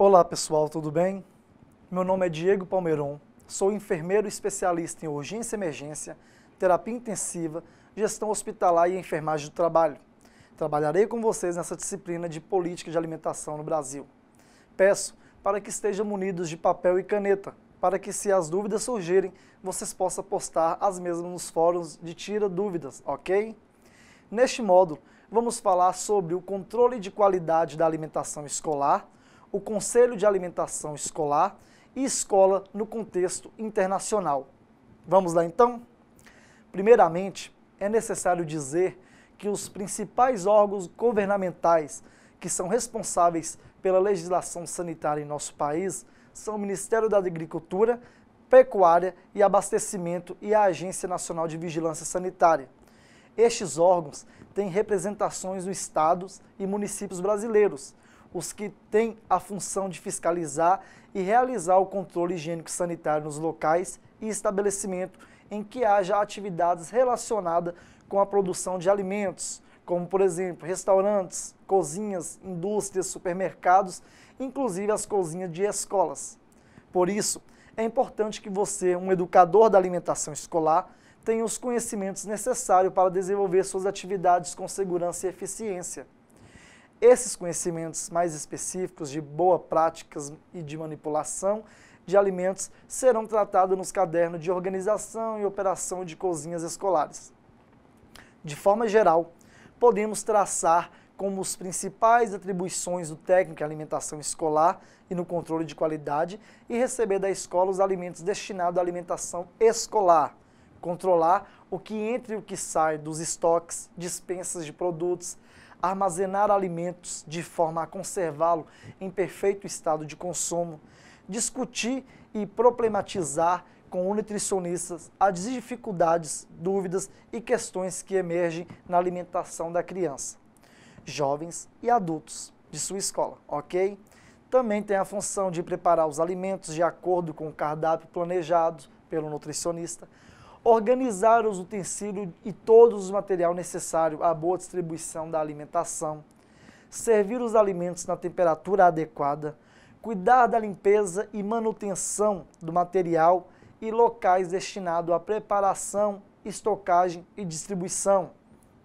Olá pessoal, tudo bem? Meu nome é Diego Palmeiron, sou enfermeiro especialista em urgência e emergência, terapia intensiva, gestão hospitalar e enfermagem do trabalho. Trabalharei com vocês nessa disciplina de política de alimentação no Brasil. Peço para que estejam munidos de papel e caneta, para que se as dúvidas surgirem, vocês possam postar as mesmas nos fóruns de Tira Dúvidas, ok? Neste módulo, vamos falar sobre o controle de qualidade da alimentação escolar, o Conselho de Alimentação Escolar e escola no contexto internacional. Vamos lá então? Primeiramente, é necessário dizer que os principais órgãos governamentais que são responsáveis pela legislação sanitária em nosso país são o Ministério da Agricultura, Pecuária e Abastecimento e a Agência Nacional de Vigilância Sanitária. Estes órgãos têm representações nos estados e municípios brasileiros, os que têm a função de fiscalizar e realizar o controle higiênico-sanitário nos locais e estabelecimentos em que haja atividades relacionadas com a produção de alimentos, como, por exemplo, restaurantes, cozinhas, indústrias, supermercados, inclusive as cozinhas de escolas. Por isso, é importante que você, um educador da alimentação escolar, tenha os conhecimentos necessários para desenvolver suas atividades com segurança e eficiência. Esses conhecimentos mais específicos de boas práticas e de manipulação de alimentos serão tratados nos cadernos de organização e operação de cozinhas escolares. De forma geral, podemos traçar como as principais atribuições do técnico em alimentação escolar e no controle de qualidade e receber da escola os alimentos destinados à alimentação escolar, controlar o que entra e o que sai dos estoques, dispensas de produtos, armazenar alimentos de forma a conservá-lo em perfeito estado de consumo, discutir e problematizar com os nutricionistas as dificuldades, dúvidas e questões que emergem na alimentação da criança, jovens e adultos de sua escola, ok? Também tem a função de preparar os alimentos de acordo com o cardápio planejado pelo nutricionista, organizar os utensílios e todos os materiais necessários à boa distribuição da alimentação, servir os alimentos na temperatura adequada, cuidar da limpeza e manutenção do material e locais destinados à preparação, estocagem e distribuição,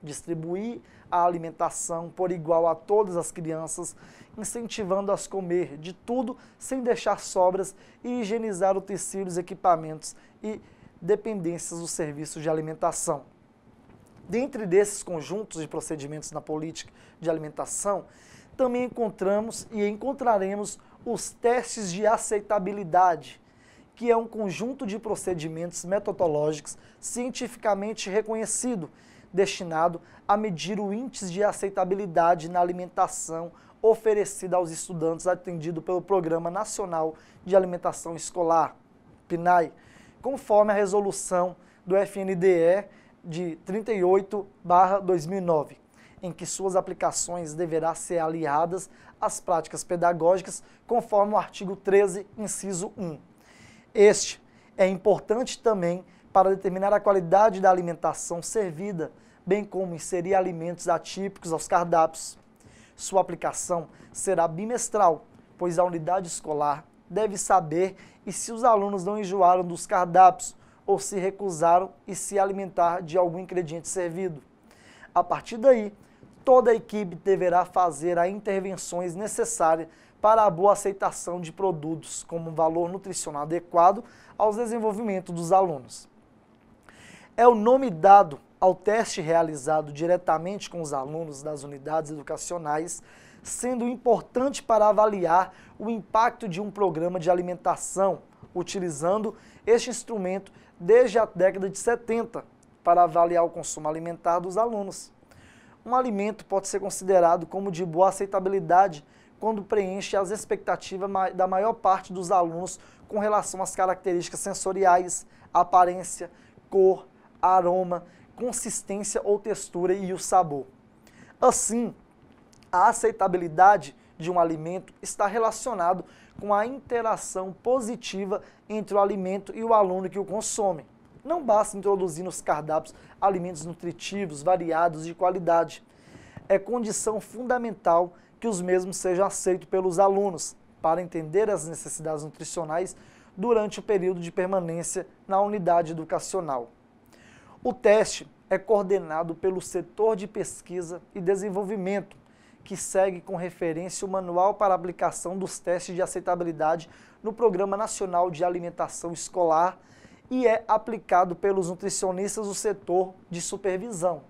distribuir a alimentação por igual a todas as crianças, incentivando-as a comer de tudo sem deixar sobras e higienizar utensílios, equipamentos e dependências dos serviços de alimentação. Dentre desses conjuntos de procedimentos na política de alimentação, também encontramos e encontraremos os testes de aceitabilidade, que é um conjunto de procedimentos metodológicos cientificamente reconhecido, destinado a medir o índice de aceitabilidade na alimentação oferecida aos estudantes atendido pelo Programa Nacional de Alimentação Escolar, PNAE, conforme a resolução do FNDE de 38/2009, em que suas aplicações deverão ser aliadas às práticas pedagógicas, conforme o artigo 13, inciso 1. Este é importante também para determinar a qualidade da alimentação servida, bem como inserir alimentos atípicos aos cardápios. Sua aplicação será bimestral, pois a unidade escolar deve saber e se os alunos não enjoaram dos cardápios ou se recusaram e se alimentar de algum ingrediente servido. A partir daí, toda a equipe deverá fazer as intervenções necessárias para a boa aceitação de produtos como um valor nutricional adequado ao desenvolvimento dos alunos. É o nome dado ao teste realizado diretamente com os alunos das unidades educacionais, sendo importante para avaliar o impacto de um programa de alimentação, utilizando este instrumento desde a década de 70 para avaliar o consumo alimentar dos alunos. Um alimento pode ser considerado como de boa aceitabilidade quando preenche as expectativas da maior parte dos alunos com relação às características sensoriais, aparência, cor, aroma, consistência ou textura e o sabor. Assim, a aceitabilidade de um alimento está relacionado com a interação positiva entre o alimento e o aluno que o consome. Não basta introduzir nos cardápios alimentos nutritivos, variados e de qualidade. É condição fundamental que os mesmos sejam aceitos pelos alunos, para entender as necessidades nutricionais durante o período de permanência na unidade educacional. O teste é coordenado pelo setor de pesquisa e desenvolvimento, que segue com referência o Manual para Aplicação dos Testes de Aceitabilidade no Programa Nacional de Alimentação Escolar e é aplicado pelos nutricionistas do setor de supervisão.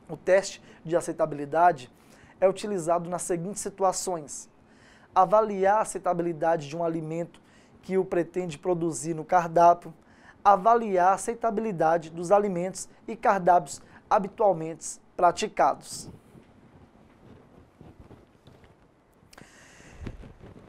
O teste de aceitabilidade é utilizado nas seguintes situações: avaliar a aceitabilidade de um alimento que o pretende produzir no cardápio, avaliar a aceitabilidade dos alimentos e cardápios habitualmente praticados.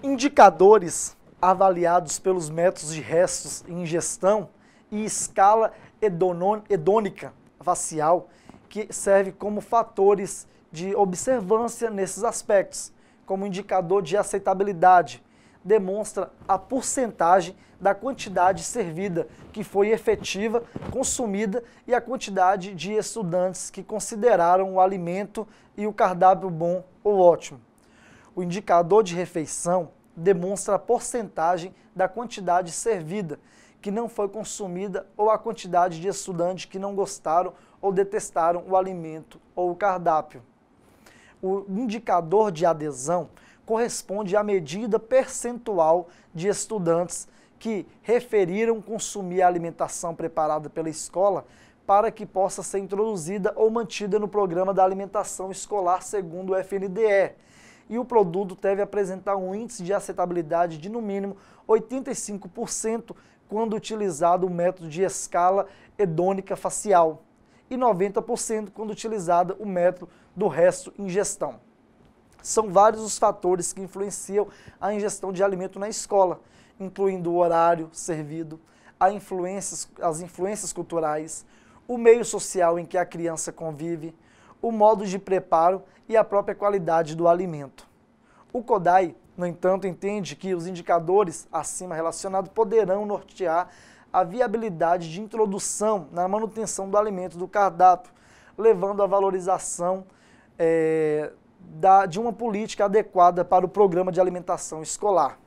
Indicadores avaliados pelos métodos de restos e ingestão e escala hedônica facial, que serve como fatores de observância nesses aspectos, como indicador de aceitabilidade, demonstra a porcentagem da quantidade servida que foi efetiva, consumida e a quantidade de estudantes que consideraram o alimento e o cardápio bom ou ótimo. O indicador de refeição demonstra a porcentagem da quantidade servida que não foi consumida ou a quantidade de estudantes que não gostaram ou detestaram o alimento ou o cardápio. O indicador de adesão corresponde à medida percentual de estudantes que referiram consumir a alimentação preparada pela escola para que possa ser introduzida ou mantida no programa da alimentação escolar segundo o FNDE. E o produto deve apresentar um índice de aceitabilidade de no mínimo 85% quando utilizado o método de escala hedônica facial e 90% quando utilizado o método do resto ingestão. São vários os fatores que influenciam a ingestão de alimento na escola, incluindo o horário servido, as influências culturais, o meio social em que a criança convive, o modo de preparo e a própria qualidade do alimento. O CODAI, no entanto, entende que os indicadores acima relacionados poderão nortear a viabilidade de introdução na manutenção do alimento do cardápio, levando à valorização de uma política adequada para o programa de alimentação escolar.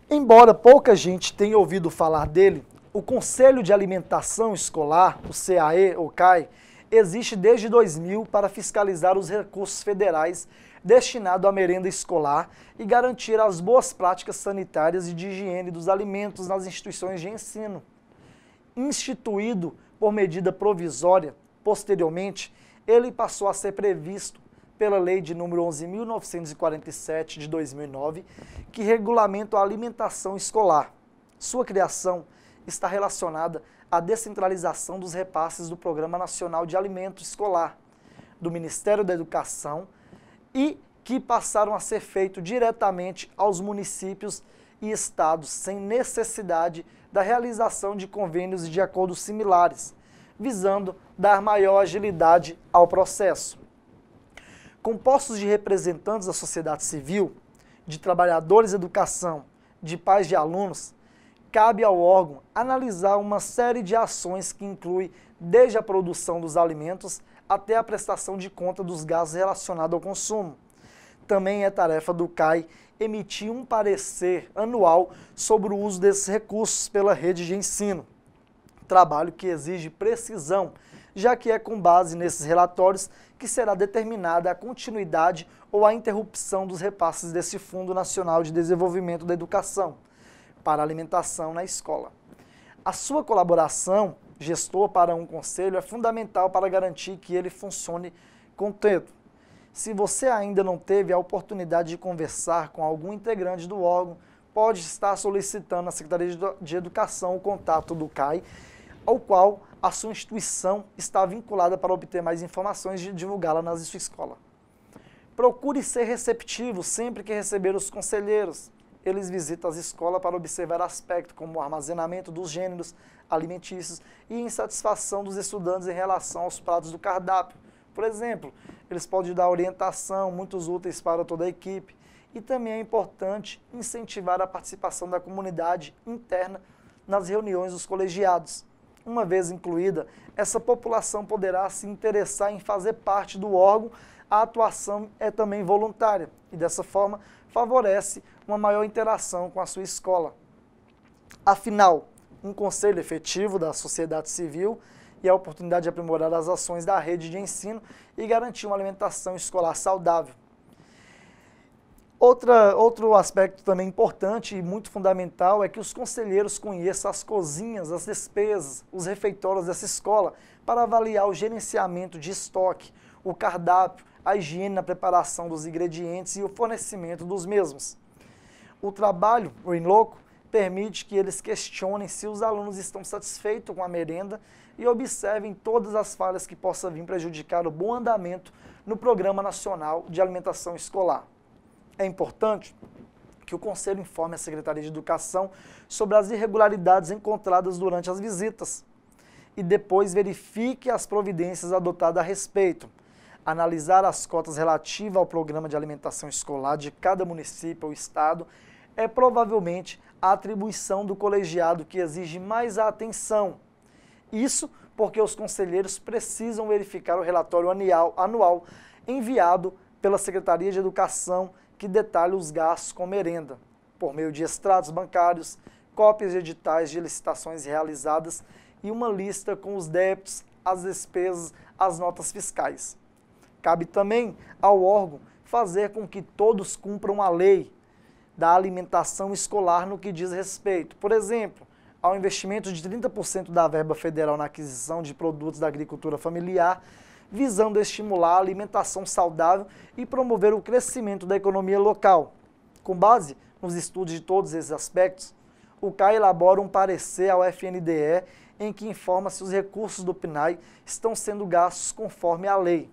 Embora pouca gente tenha ouvido falar dele, o Conselho de Alimentação Escolar, o CAE ou CAI, existe desde 2000 para fiscalizar os recursos federais destinados à merenda escolar e garantir as boas práticas sanitárias e de higiene dos alimentos nas instituições de ensino. Instituído por medida provisória, posteriormente, ele passou a ser previsto pela Lei de número 11.947 de 2009, que regulamenta a alimentação escolar. Sua criação está relacionada à descentralização dos repasses do Programa Nacional de Alimento Escolar, do Ministério da Educação, e que passaram a ser feitos diretamente aos municípios e estados, sem necessidade da realização de convênios e de acordos similares, visando dar maior agilidade ao processo. Compostos de representantes da sociedade civil, de trabalhadores de educação, de pais de alunos, cabe ao órgão analisar uma série de ações que inclui desde a produção dos alimentos até a prestação de conta dos gastos relacionados ao consumo. Também é tarefa do CAI emitir um parecer anual sobre o uso desses recursos pela rede de ensino, trabalho que exige precisão, já que é com base nesses relatórios que será determinada a continuidade ou a interrupção dos repasses desse Fundo Nacional de Desenvolvimento da Educação para a alimentação na escola. A sua colaboração, gestor para um conselho, é fundamental para garantir que ele funcione contento. Se você ainda não teve a oportunidade de conversar com algum integrante do órgão, pode estar solicitando à Secretaria de Educação o contato do CAI, ao qual a sua instituição está vinculada para obter mais informações e divulgá-la na sua escola. Procure ser receptivo sempre que receber os conselheiros. Eles visitam as escolas para observar aspectos como o armazenamento dos gêneros alimentícios e insatisfação dos estudantes em relação aos pratos do cardápio. Por exemplo, eles podem dar orientação, muitos úteis para toda a equipe. E também é importante incentivar a participação da comunidade interna nas reuniões dos colegiados. Uma vez incluída, essa população poderá se interessar em fazer parte do órgão. A atuação é também voluntária e, dessa forma, favorece uma maior interação com a sua escola. Afinal, um conselho efetivo da sociedade civil e a oportunidade de aprimorar as ações da rede de ensino e garantir uma alimentação escolar saudável. Outro aspecto também importante e muito fundamental é que os conselheiros conheçam as cozinhas, as despesas, os refeitórios dessa escola para avaliar o gerenciamento de estoque, o cardápio, a higiene na preparação dos ingredientes e o fornecimento dos mesmos. O trabalho, o in loco, permite que eles questionem se os alunos estão satisfeitos com a merenda e observem todas as falhas que possam vir prejudicar o bom andamento no Programa Nacional de Alimentação Escolar. É importante que o Conselho informe a Secretaria de Educação sobre as irregularidades encontradas durante as visitas e depois verifique as providências adotadas a respeito. Analisar as cotas relativas ao Programa de Alimentação Escolar de cada município ou estado é provavelmente a atribuição do colegiado que exige mais atenção. Isso porque os conselheiros precisam verificar o relatório anual enviado pela Secretaria de Educação que detalha os gastos com merenda, por meio de extratos bancários, cópias de editais de licitações realizadas e uma lista com os débitos, as despesas, as notas fiscais. Cabe também ao órgão fazer com que todos cumpram a lei da alimentação escolar no que diz respeito, por exemplo, ao investimento de 30% da verba federal na aquisição de produtos da agricultura familiar, visando estimular a alimentação saudável e promover o crescimento da economia local. Com base nos estudos de todos esses aspectos, o CAI elabora um parecer ao FNDE em que informa se os recursos do PNAE estão sendo gastos conforme a lei.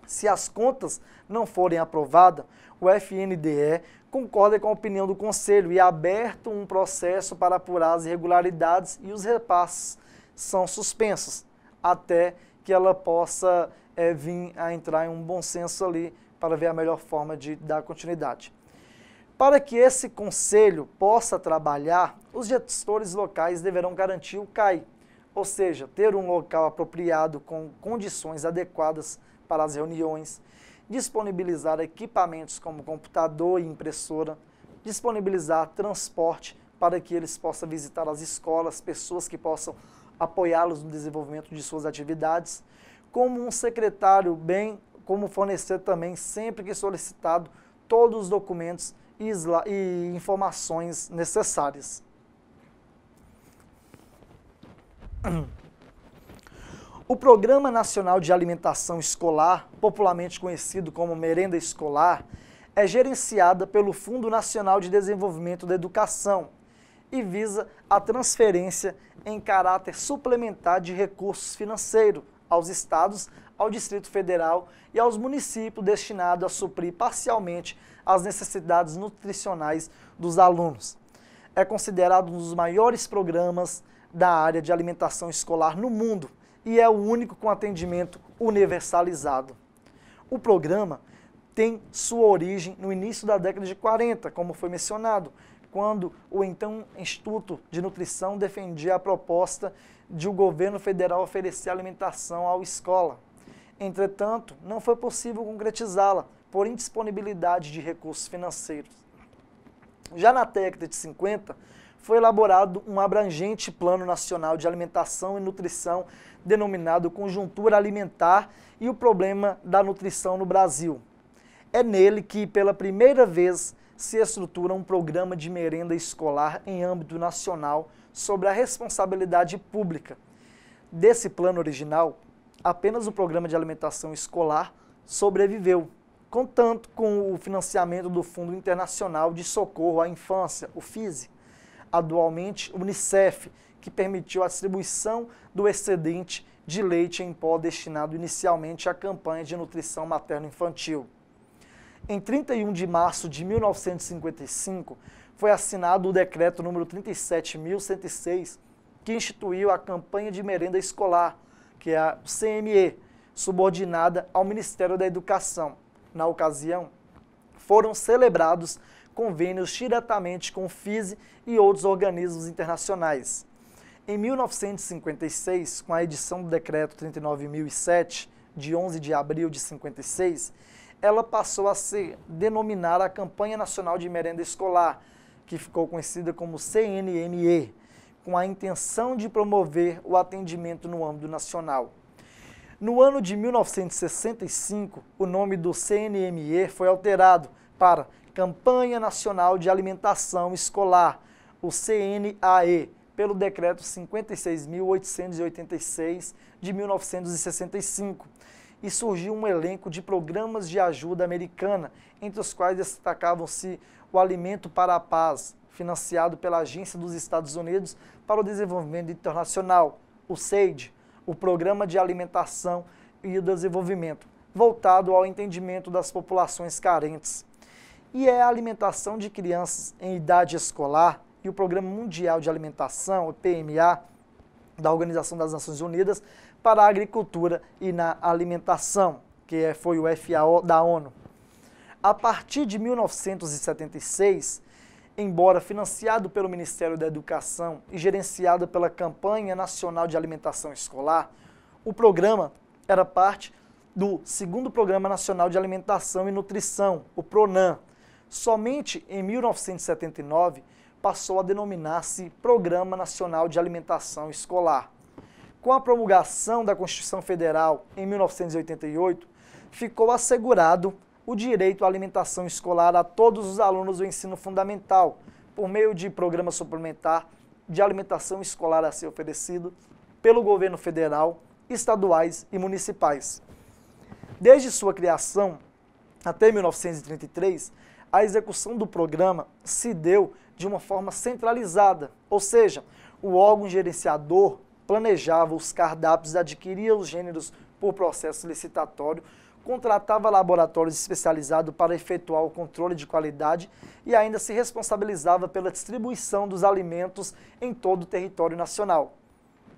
Se as contas não forem aprovadas, o FNDE concorda com a opinião do Conselho e é aberto um processo para apurar as irregularidades e os repasses são suspensos, até que ela possa vir a entrar em um bom senso ali para ver a melhor forma de dar continuidade. Para que esse conselho possa trabalhar, os gestores locais deverão garantir o CAI, ou seja, ter um local apropriado com condições adequadas para as reuniões, disponibilizar equipamentos como computador e impressora, disponibilizar transporte para que eles possam visitar as escolas, pessoas que possam apoiá-los no desenvolvimento de suas atividades, como um secretário, bem como fornecer também, sempre que solicitado, todos os documentos e informações necessárias. O Programa Nacional de Alimentação Escolar, popularmente conhecido como Merenda Escolar, é gerenciada pelo Fundo Nacional de Desenvolvimento da Educação e visa a transferência em caráter suplementar de recursos financeiros aos estados, ao Distrito Federal e aos municípios destinado a suprir parcialmente as necessidades nutricionais dos alunos. É considerado um dos maiores programas da área de alimentação escolar no mundo e é o único com atendimento universalizado. O programa tem sua origem no início da década de 40, como foi mencionado, quando o então Instituto de Nutrição defendia a proposta de o governo federal oferecer alimentação à escola. Entretanto, não foi possível concretizá-la por indisponibilidade de recursos financeiros. Já na década de 50, foi elaborado um abrangente Plano Nacional de Alimentação e Nutrição, denominado Conjuntura Alimentar e o Problema da Nutrição no Brasil. É nele que, pela primeira vez, se estrutura um programa de merenda escolar em âmbito nacional sobre a responsabilidade pública. Desse plano original, apenas o Programa de Alimentação Escolar sobreviveu, contanto com o financiamento do Fundo Internacional de Socorro à Infância, o FISE, atualmente o Unicef, que permitiu a distribuição do excedente de leite em pó destinado inicialmente à campanha de nutrição materno-infantil. Em 31 de março de 1955, foi assinado o Decreto número 37.106, que instituiu a campanha de merenda escolar, que é a CME, subordinada ao Ministério da Educação. Na ocasião, foram celebrados convênios diretamente com o FISE e outros organismos internacionais. Em 1956, com a edição do Decreto 39.007, de 11 de abril de 56, ela passou a se denominar a Campanha Nacional de Merenda Escolar, que ficou conhecida como CNME, com a intenção de promover o atendimento no âmbito nacional. No ano de 1965, o nome do CNME foi alterado para Campanha Nacional de Alimentação Escolar, o CNAE, pelo Decreto 56.886 de 1965, e surgiu um elenco de programas de ajuda americana, entre os quais destacavam-se o Alimento para a Paz, financiado pela Agência dos Estados Unidos para o Desenvolvimento Internacional, o SAID, o Programa de Alimentação e Desenvolvimento, voltado ao entendimento das populações carentes. E é a alimentação de crianças em idade escolar e o Programa Mundial de Alimentação, o PMA, da Organização das Nações Unidas para a Agricultura e na Alimentação, que foi o FAO da ONU. A partir de 1976, embora financiado pelo Ministério da Educação e gerenciado pela Campanha Nacional de Alimentação Escolar, o programa era parte do segundo Programa Nacional de Alimentação e Nutrição, o PRONAN. Somente em 1979 passou a denominar-se Programa Nacional de Alimentação Escolar. Com a promulgação da Constituição Federal em 1988, ficou assegurado o direito à alimentação escolar a todos os alunos do ensino fundamental, por meio de programa suplementar de alimentação escolar a ser oferecido pelo governo federal, estaduais e municipais. Desde sua criação até 1933, a execução do programa se deu de uma forma centralizada, ou seja, o órgão gerenciador planejava os cardápios, adquiria os gêneros por processo licitatório, contratava laboratórios especializados para efetuar o controle de qualidade e ainda se responsabilizava pela distribuição dos alimentos em todo o território nacional.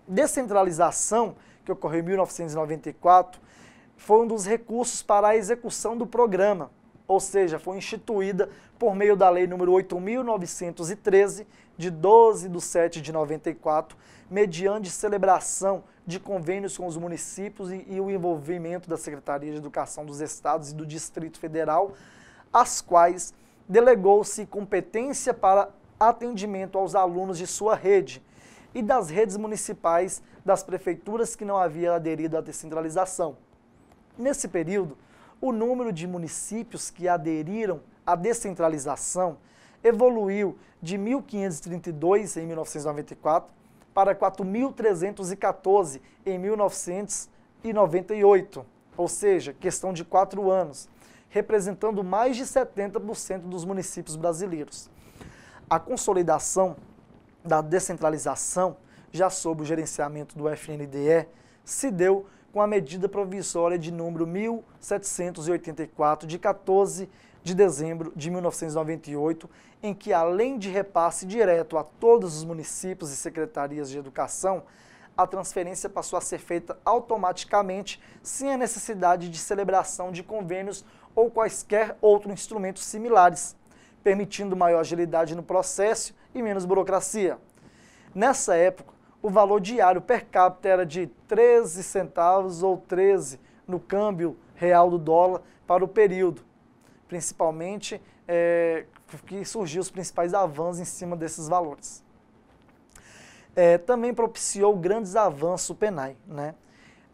Descentralização, que ocorreu em 1994, foi um dos recursos para a execução do programa, ou seja, foi instituída por meio da Lei nº 8.913, de 12 de 7 de 94, mediante celebração de convênios com os municípios e o envolvimento da Secretaria de Educação dos Estados e do Distrito Federal, as quais delegou-se competência para atendimento aos alunos de sua rede e das redes municipais das prefeituras que não haviam aderido à descentralização. Nesse período, o número de municípios que aderiram à descentralização evoluiu de 1.532 em 1994 para 4.314 em 1998, ou seja, questão de 4 anos, representando mais de 70% dos municípios brasileiros. A consolidação da descentralização, já sob o gerenciamento do FNDE, se deu com a medida provisória de número 1784, de 14 de dezembro de 1998, em que, além de repasse direto a todos os municípios e secretarias de educação, a transferência passou a ser feita automaticamente, sem a necessidade de celebração de convênios ou quaisquer outros instrumentos similares, permitindo maior agilidade no processo e menos burocracia. Nessa época, o valor diário per capita era de 13 centavos ou 13 no câmbio real do dólar para o período, principalmente que surgiu os principais avanços em cima desses valores. Também propiciou grandes avanços o PNAE, né?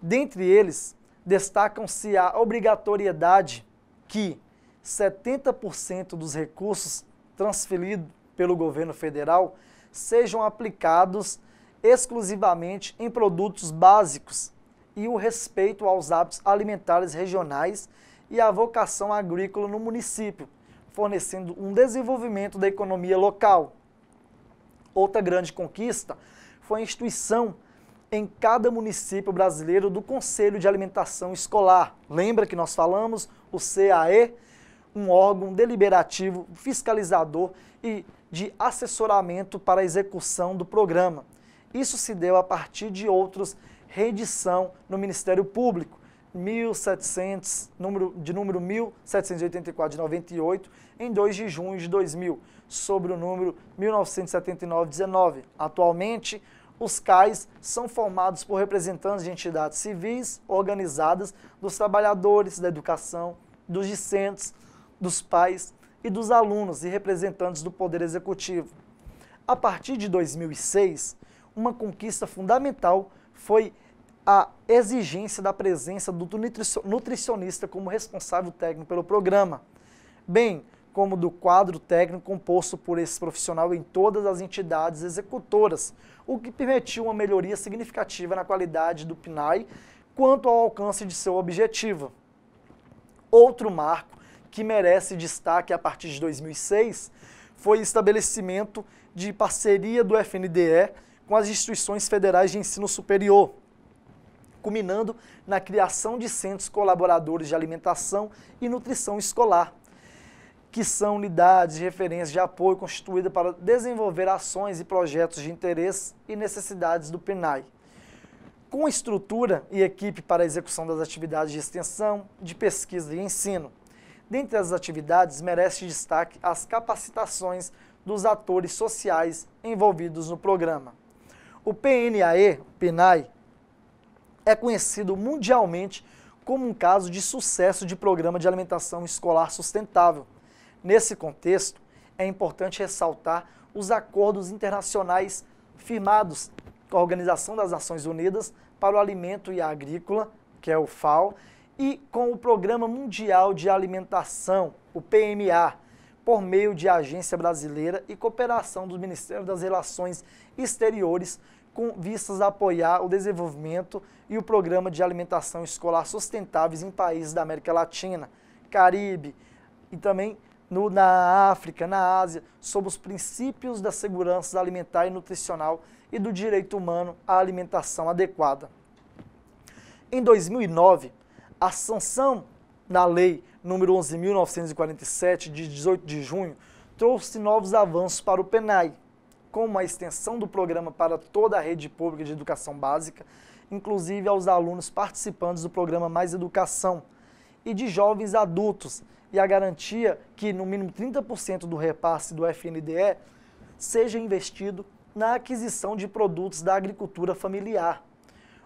Dentre eles, destacam-se a obrigatoriedade que 70% dos recursos transferidos pelo governo federal sejam aplicados exclusivamente em produtos básicos e o respeito aos hábitos alimentares regionais e a vocação agrícola no município, fornecendo um desenvolvimento da economia local. Outra grande conquista foi a instituição em cada município brasileiro do Conselho de Alimentação Escolar. Lembra que nós falamos? O CAE, um órgão deliberativo, fiscalizador e de assessoramento para a execução do programa. Isso se deu a partir de outros reedição no Ministério Público, número 1784 de 98, em 2 de junho de 2000, sobre o número 1979-19. Atualmente, Os CAIs são formados por representantes de entidades civis organizadas, dos trabalhadores da educação, dos discentes, dos pais e dos alunos e representantes do Poder Executivo. A partir de 2006, uma conquista fundamental foi a exigência da presença do nutricionista como responsável técnico pelo programa, bem como do quadro técnico composto por esse profissional em todas as entidades executoras, o que permitiu uma melhoria significativa na qualidade do PNAE quanto ao alcance de seu objetivo. Outro marco que merece destaque a partir de 2006 foi o estabelecimento de parceria do FNDE com as instituições federais de ensino superior, culminando na criação de centros colaboradores de alimentação e nutrição escolar, que são unidades de referência de apoio constituídas para desenvolver ações e projetos de interesse e necessidades do PNAE, com estrutura e equipe para a execução das atividades de extensão, de pesquisa e ensino. Dentre as atividades, merece destaque as capacitações dos atores sociais envolvidos no programa. O PNAE é conhecido mundialmente como um caso de sucesso de programa de alimentação escolar sustentável. Nesse contexto, é importante ressaltar os acordos internacionais firmados com a Organização das Nações Unidas para o Alimento e a Agrícola, que é o FAO, e com o Programa Mundial de Alimentação, o PMA, por meio de agência brasileira e cooperação do Ministério das Relações Exteriores, com vistas a apoiar o desenvolvimento e o programa de alimentação escolar sustentáveis em países da América Latina, Caribe e também na África, na Ásia, sob os princípios da segurança alimentar e nutricional e do direito humano à alimentação adequada. Em 2009, a sanção da Lei nº 11.947, de 18 de junho, trouxe novos avanços para o PNAE, como a extensão do programa para toda a rede pública de educação básica, inclusive aos alunos participantes do programa Mais Educação, e de jovens adultos, e a garantia que no mínimo 30% do repasse do FNDE seja investido na aquisição de produtos da agricultura familiar.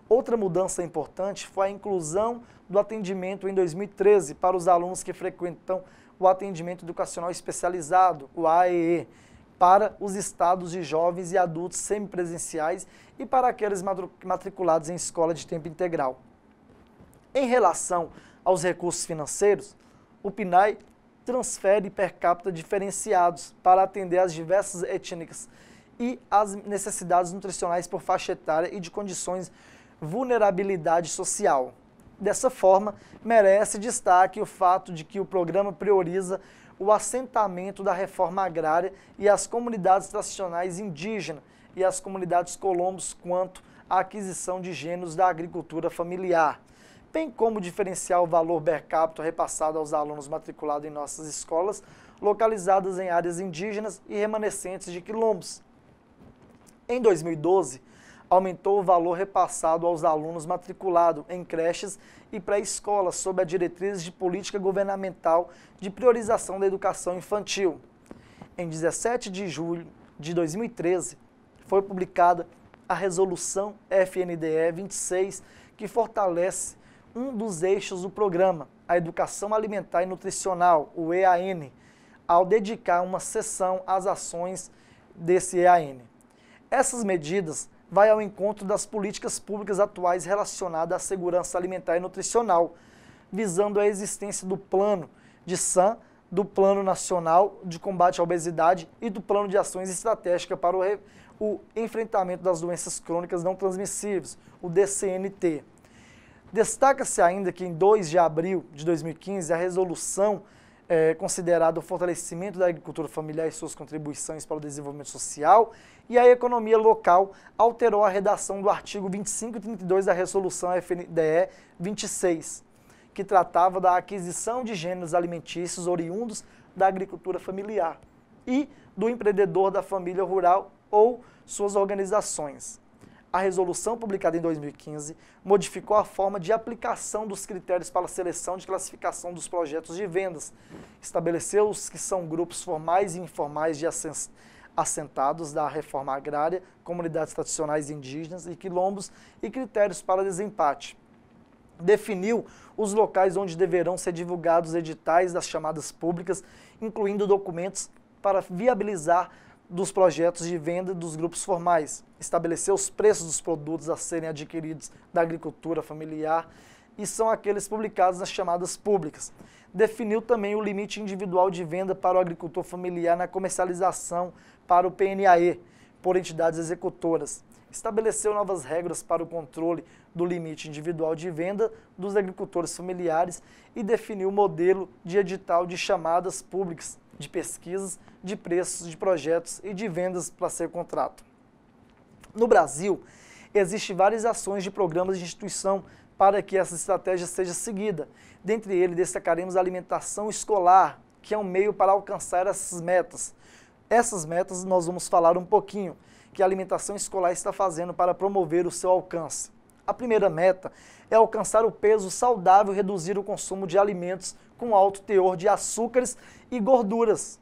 Outra mudança importante foi a inclusão do atendimento em 2013 para os alunos que frequentam o atendimento educacional especializado, o AEE, para os estados de jovens e adultos semipresenciais e para aqueles matriculados em escola de tempo integral. Em relação aos recursos financeiros, o PNAE transfere per capita diferenciados para atender às diversas étnicas e às necessidades nutricionais por faixa etária e de condições de vulnerabilidade social. Dessa forma, merece destaque o fato de que o programa prioriza o assentamento da reforma agrária e as comunidades tradicionais indígenas e as comunidades colombos quanto à aquisição de gêneros da agricultura familiar, bem como diferenciar o valor per capita repassado aos alunos matriculados em nossas escolas, localizadas em áreas indígenas e remanescentes de quilombos. Em 2012, aumentou o valor repassado aos alunos matriculados em creches e pré-escolas sob a diretriz de política governamental de priorização da educação infantil. Em 17 de julho de 2013, foi publicada a Resolução FNDE 26, que fortalece um dos eixos do programa, a Educação Alimentar e Nutricional, o EAN, ao dedicar uma seção às ações desse EAN. Essas medidas vai ao encontro das políticas públicas atuais relacionadas à segurança alimentar e nutricional, visando a existência do Plano de SAM, do Plano Nacional de Combate à Obesidade e do Plano de Ações Estratégicas para o Enfrentamento das Doenças Crônicas Não Transmissíveis, o DCNT. Destaca-se ainda que em 2 de abril de 2015, a resolução considerada o fortalecimento da agricultura familiar e suas contribuições para o desenvolvimento social e a economia local alterou a redação do artigo 25 e 32 da Resolução FNDE 26, que tratava da aquisição de gêneros alimentícios oriundos da agricultura familiar e do empreendedor da família rural ou suas organizações. A resolução, publicada em 2015, modificou a forma de aplicação dos critérios para a seleção de classificação dos projetos de vendas, estabeleceu os que são grupos formais e informais de assentados da reforma agrária, comunidades tradicionais indígenas e quilombos e critérios para desempate. Definiu os locais onde deverão ser divulgados editais das chamadas públicas, incluindo documentos para viabilizar dos projetos de venda dos grupos formais. Estabeleceu os preços dos produtos a serem adquiridos da agricultura familiar e são aqueles publicados nas chamadas públicas. Definiu também o limite individual de venda para o agricultor familiar na comercialização para o PNAE, por entidades executoras. Estabeleceu novas regras para o controle do limite individual de venda dos agricultores familiares e definiu o modelo de edital de chamadas públicas, de pesquisas, de preços, de projetos e de vendas para ser contrato. No Brasil, existem várias ações de programas de instituição para que essa estratégia seja seguida. Dentre eles, destacaremos a alimentação escolar, que é um meio para alcançar essas metas. Essas metas nós vamos falar um pouquinho, que a alimentação escolar está fazendo para promover o seu alcance. A primeira meta é alcançar o peso saudável e reduzir o consumo de alimentos com alto teor de açúcares e gorduras.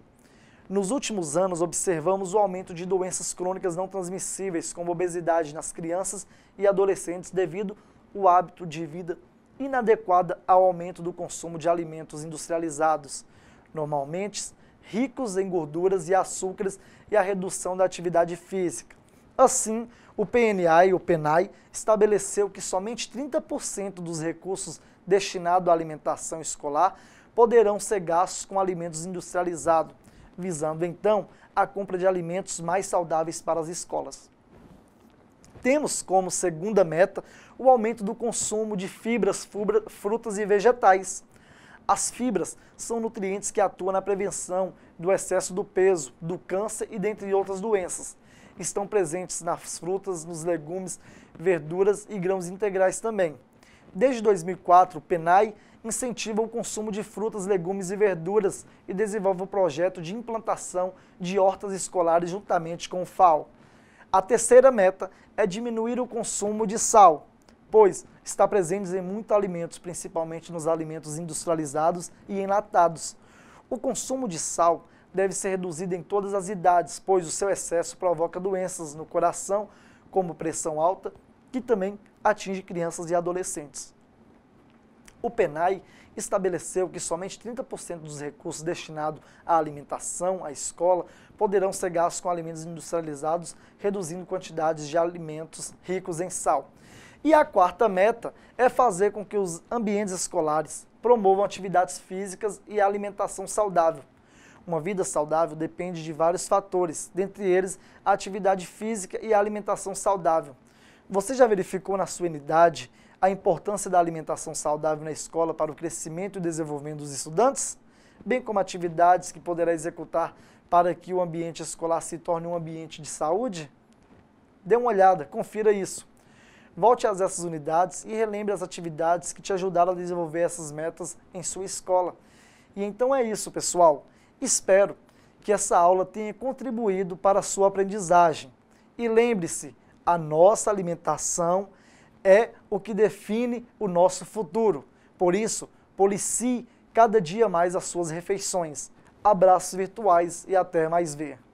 Nos últimos anos, observamos o aumento de doenças crônicas não transmissíveis, como obesidade nas crianças e adolescentes, devido ao hábito de vida inadequado ao aumento do consumo de alimentos industrializados, normalmente ricos em gorduras e açúcares, e a redução da atividade física. Assim, o PNA e o PENAI estabeleceu que somente 30% dos recursos destinados à alimentação escolar poderão ser gastos com alimentos industrializados, visando então a compra de alimentos mais saudáveis para as escolas. Temos como segunda meta o aumento do consumo de fibras, frutas e vegetais. As fibras são nutrientes que atuam na prevenção do excesso do peso, do câncer e dentre outras doenças. Estão presentes nas frutas, nos legumes, verduras e grãos integrais também. Desde 2004, o PENAI incentiva o consumo de frutas, legumes e verduras e desenvolve um projeto de implantação de hortas escolares juntamente com o FAO. A terceira meta é diminuir o consumo de sal, pois está presente em muitos alimentos, principalmente nos alimentos industrializados e enlatados. O consumo de sal deve ser reduzido em todas as idades, pois o seu excesso provoca doenças no coração, como pressão alta, que também atinge crianças e adolescentes. O PENAI estabeleceu que somente 30% dos recursos destinados à alimentação, à escola, poderão ser gastos com alimentos industrializados, reduzindo quantidades de alimentos ricos em sal. E a quarta meta é fazer com que os ambientes escolares promovam atividades físicas e alimentação saudável. Uma vida saudável depende de vários fatores, dentre eles a atividade física e a alimentação saudável. Você já verificou na sua unidade a importância da alimentação saudável na escola para o crescimento e desenvolvimento dos estudantes, bem como atividades que poderá executar para que o ambiente escolar se torne um ambiente de saúde? Dê uma olhada, confira isso. Volte a essas unidades e relembre as atividades que te ajudaram a desenvolver essas metas em sua escola. E então é isso, pessoal. Espero que essa aula tenha contribuído para a sua aprendizagem. E lembre-se, a nossa alimentação é o que define o nosso futuro. Por isso, policie cada dia mais as suas refeições. Abraços virtuais e até mais ver.